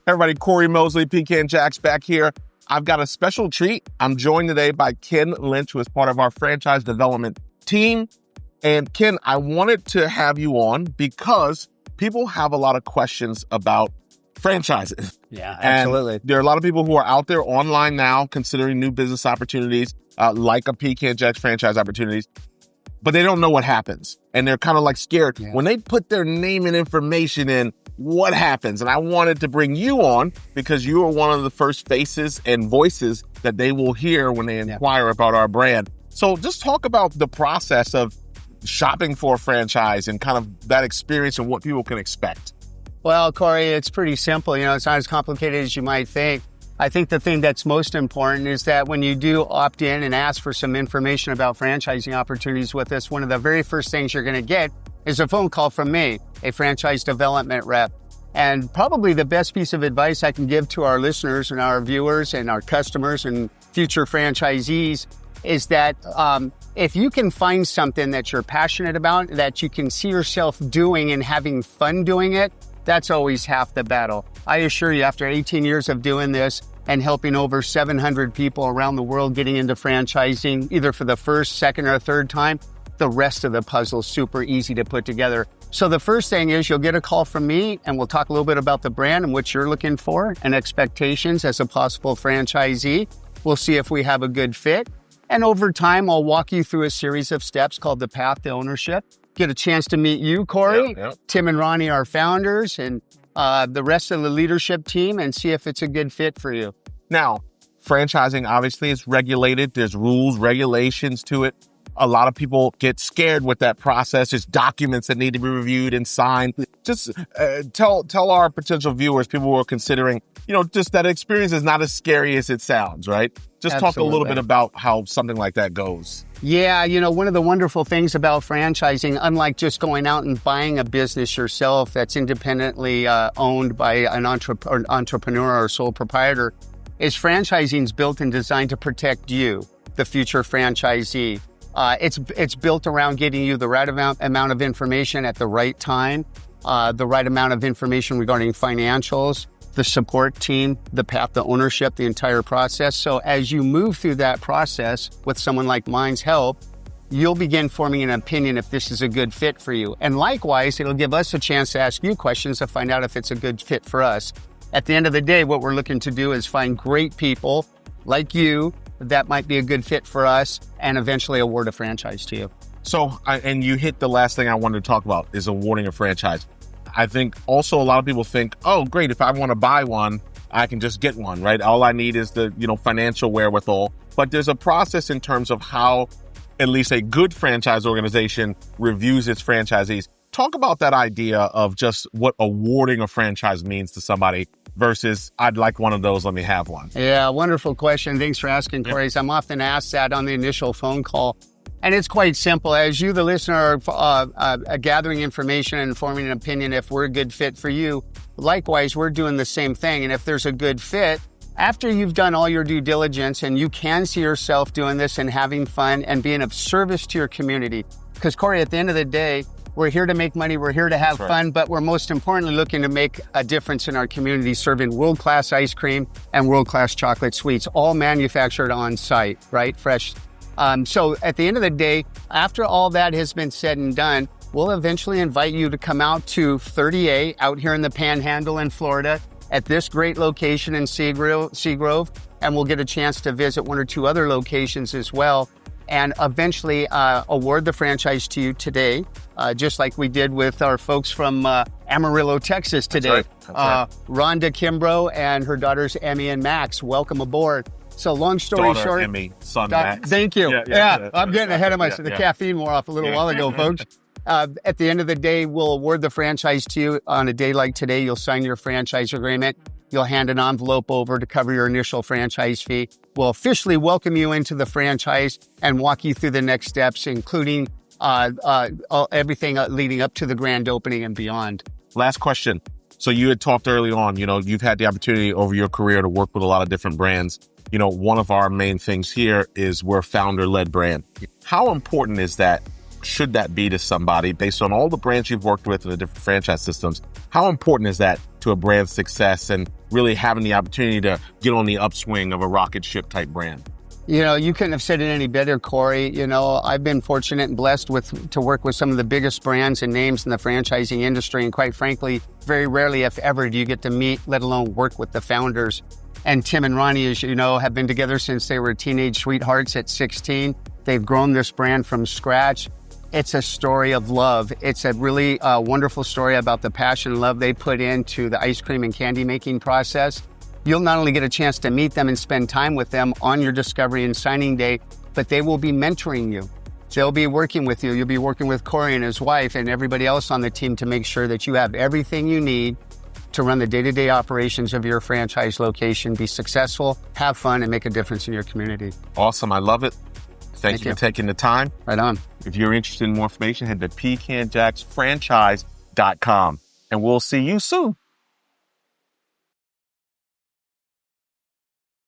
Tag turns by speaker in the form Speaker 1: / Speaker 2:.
Speaker 1: Everybody, Cory Mosley, Pecan Jacks back here. I've got a special treat. I'm joined today by Ken Lynch, who is part of our franchise development team. And Ken, I wanted to have you on because people have a lot of questions about franchises.
Speaker 2: Yeah, absolutely.
Speaker 1: And there are a lot of people who are out there online now considering new business opportunities, like a Pecan Jacks franchise opportunities, but they don't know what happens. And they're kind of like scared. Yeah. When they put their name and information in, what happens? And I wanted to bring you on because you are one of the first faces and voices that they will hear when they inquire about our brand. So just talk about the process of shopping for a franchise and kind of that experience and what people can expect.
Speaker 2: Well, Cory, it's pretty simple. It's not as complicated as you might think. I think the thing that's most important is that when you do opt in and ask for some information about franchising opportunities with us, one of the very first things you're going to get is a phone call from me, a franchise development rep. And probably the best piece of advice I can give to our listeners and our viewers and our customers and future franchisees is that if you can find something that you're passionate about, that you can see yourself doing and having fun doing it, that's always half the battle. I assure you, after 18 years of doing this and helping over 700 people around the world getting into franchising, either for the first, second, or third time, the rest of the puzzle is super easy to put together. So the first thing is you'll get a call from me and we'll talk a little bit about the brand and what you're looking for and expectations as a possible franchisee. We'll see if we have a good fit. And over time, I'll walk you through a series of steps called the path to ownership. Get a chance to meet you, Cory, Tim and Ronnie, our founders, and the rest of the leadership team and see if it's a good fit for you.
Speaker 1: Now, franchising obviously is regulated. There's rules, regulations to it. A lot of people get scared with that process. There's documents that need to be reviewed and signed. Just tell our potential viewers, people who are considering, just that experience is not as scary as it sounds, right? Just
Speaker 2: Absolutely.
Speaker 1: Talk a little bit about how something like that goes.
Speaker 2: Yeah, one of the wonderful things about franchising, unlike just going out and buying a business yourself that's independently owned by an entrepreneur or sole proprietor, is franchising is built and designed to protect you, the future franchisee. It's built around getting you the right amount of information at the right time, the right amount of information regarding financials, the support team, the path to ownership, the entire process. So as you move through that process with someone like mine's help, you'll begin forming an opinion if this is a good fit for you. And likewise, it'll give us a chance to ask you questions to find out if it's a good fit for us. At the end of the day, what we're looking to do is find great people like you that might be a good fit for us and eventually award a franchise to you.
Speaker 1: So, and you hit the last thing I wanted to talk about is awarding a franchise. I think also a lot of people think, oh, great, if I want to buy one, I can just get one, right? All I need is the, financial wherewithal. But there's a process in terms of how at least a good franchise organization reviews its franchisees. Talk about that idea of just what awarding a franchise means to somebody versus I'd like one of those, let me have one.
Speaker 2: Yeah, wonderful question. Thanks for asking, Cory. I'm often asked that on the initial phone call. And it's quite simple. As you, the listener, are gathering information and forming an opinion if we're a good fit for you, likewise, we're doing the same thing. And if there's a good fit, after you've done all your due diligence and you can see yourself doing this and having fun and being of service to your community. Because, Cory, at the end of the day, we're here to make money, we're here to have fun, but we're most importantly looking to make a difference in our community, serving world-class ice cream and world-class chocolate sweets, all manufactured on site, right? Fresh. So at the end of the day, after all that has been said and done, we'll eventually invite you to come out to 30A out here in the Panhandle in Florida at this great location in Seagrove, and we'll get a chance to visit one or two other locations as well, and eventually award the franchise to you today, just like we did with our folks from Amarillo, Texas today.
Speaker 1: That's right.
Speaker 2: Rhonda Kimbrough and her daughters Emmy and Max, welcome aboard. So long story short,
Speaker 1: Emmy, son Max.
Speaker 2: Thank you.
Speaker 1: Yeah,
Speaker 2: I'm getting ahead of myself. The caffeine wore off a little while ago, folks. At the end of the day, we'll award the franchise to you. On a day like today, you'll sign your franchise agreement. You'll hand an envelope over to cover your initial franchise fee. We'll officially welcome you into the franchise and walk you through the next steps, including everything leading up to the grand opening and beyond.
Speaker 1: Last question. So you had talked early on, you've had the opportunity over your career to work with a lot of different brands. One of our main things here is we're a founder-led brand. How important is that should that be to somebody based on all the brands you've worked with in the different franchise systems? How important is that to a brand's success and really having the opportunity to get on the upswing of a rocket ship type brand?
Speaker 2: You know, you couldn't have said it any better, Cory. You know, I've been fortunate and blessed to work with some of the biggest brands and names in the franchising industry. And quite frankly, very rarely, if ever, do you get to meet, let alone work with the founders. And Tim and Ronnie, as you know, have been together since they were teenage sweethearts at 16. They've grown this brand from scratch. It's a story of love. It's a really wonderful story about the passion and love they put into the ice cream and candy making process. You'll not only get a chance to meet them and spend time with them on your discovery and signing day, but they will be mentoring you. They'll be working with you. You'll be working with Cory and his wife and everybody else on the team to make sure that you have everything you need to run the day-to-day operations of your franchise location, be successful, have fun, and make a difference in your community.
Speaker 1: Awesome. I love it. Thank you for taking the time.
Speaker 2: Right on.
Speaker 1: If you're interested in more information, head to PecanJacksFranchise.com, and we'll see you soon.